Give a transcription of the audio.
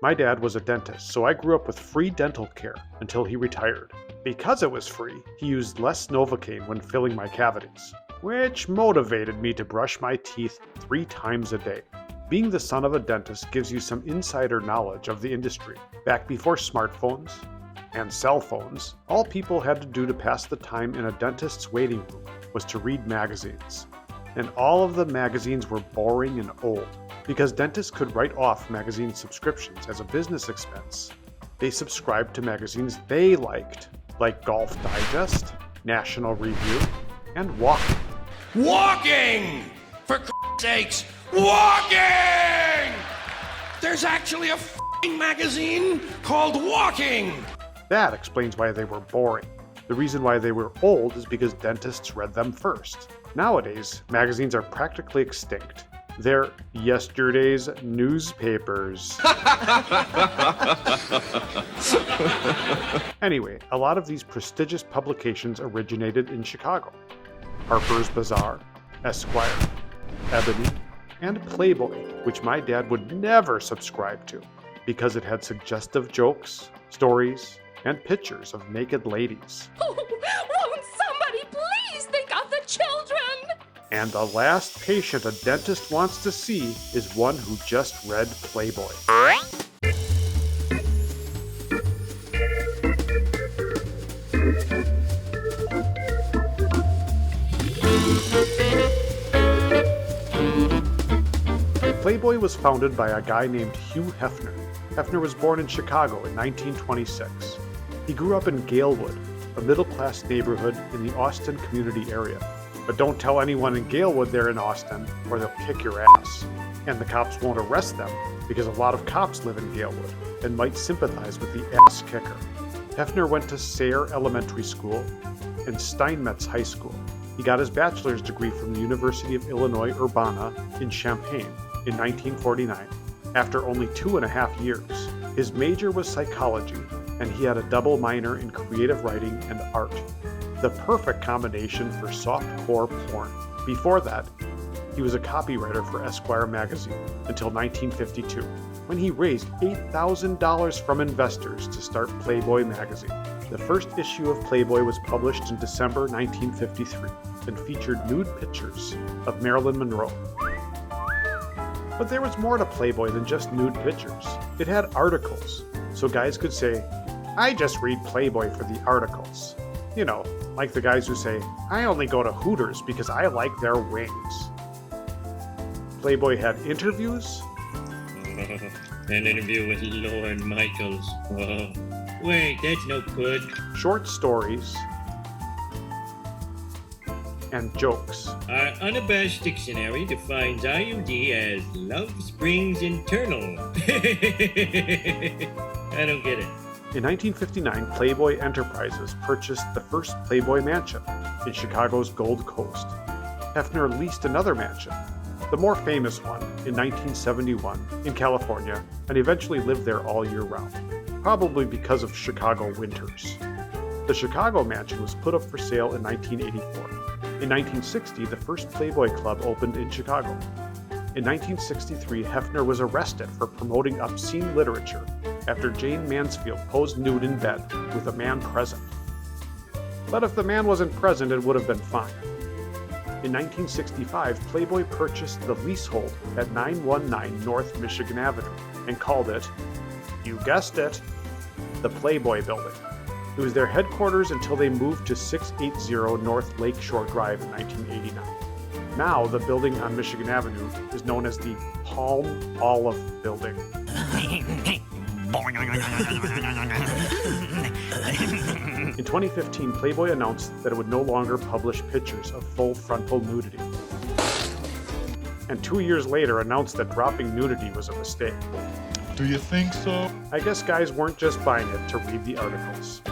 My dad was a dentist, so I grew up with free dental care until he retired. Because it was free, he used less Novocaine when filling my cavities, which motivated me to brush my teeth 3 times a day. Being the son of a dentist gives you some insider knowledge of the industry. Back before smartphones and cell phones, all people had to do to pass the time in a dentist's waiting room was to read magazines. And all of the magazines were boring and old, because dentists could write off magazine subscriptions as a business expense. They subscribed to magazines they liked, like Golf Digest, National Review, and Walking. Walking! For sakes, Walking! There's actually a magazine called Walking! That explains why they were boring. The reason why they were old is because dentists read them first. Nowadays, magazines are practically extinct. They're yesterday's newspapers. Anyway, a lot of these prestigious publications originated in Chicago. Harper's Bazaar, Esquire, Ebony, and Playboy, which my dad would never subscribe to because it had suggestive jokes, stories, and pictures of naked ladies. Oh, won't somebody please think of the children? And the last patient a dentist wants to see is one who just read Playboy. Playboy was founded by a guy named Hugh Hefner. Hefner was born in Chicago in 1926. He grew up in Galewood, a middle-class neighborhood in the Austin community area. But don't tell anyone in Galewood they're in Austin, or they'll kick your ass. And the cops won't arrest them, because a lot of cops live in Galewood, and might sympathize with the ass kicker. Hefner went to Sayre Elementary School and Steinmetz High School. He got his bachelor's degree from the University of Illinois Urbana in Champaign in 1949, after only 2.5 years. His major was psychology, and he had a double minor in creative writing and art. The perfect combination for softcore porn. Before that, he was a copywriter for Esquire magazine until 1952, when he raised $8,000 from investors to start Playboy magazine. The first issue of Playboy was published in December 1953 and featured nude pictures of Marilyn Monroe. But there was more to Playboy than just nude pictures. It had articles, so guys could say, "I just read Playboy for the articles." You know, like the guys who say, "I only go to Hooters because I like their wings." Playboy had interviews. An interview with Lord Michaels. Oh, wait, that's no good. Short stories. And jokes. Our unabashed dictionary defines IUD as love springs internal. I don't get it. In 1959, Playboy Enterprises purchased the first Playboy Mansion in Chicago's Gold Coast. Hefner leased another mansion, the more famous one, in 1971 in California, and eventually lived there all year round, probably because of Chicago winters. The Chicago mansion was put up for sale in 1984. In 1960, the first Playboy Club opened in Chicago. In 1963, Hefner was arrested for promoting obscene literature after Jane Mansfield posed nude in bed with a man present. But if the man wasn't present, it would have been fine. In 1965, Playboy purchased the leasehold at 919 North Michigan Avenue and called it, you guessed it, the Playboy Building. It was their headquarters until they moved to 680 North Lakeshore Drive in 1989. Now, the building on Michigan Avenue is known as the Palm Olive Building. In 2015, Playboy announced that it would no longer publish pictures of full frontal nudity. And 2 years later announced that dropping nudity was a mistake. Do you think so? I guess guys weren't just buying it to read the articles.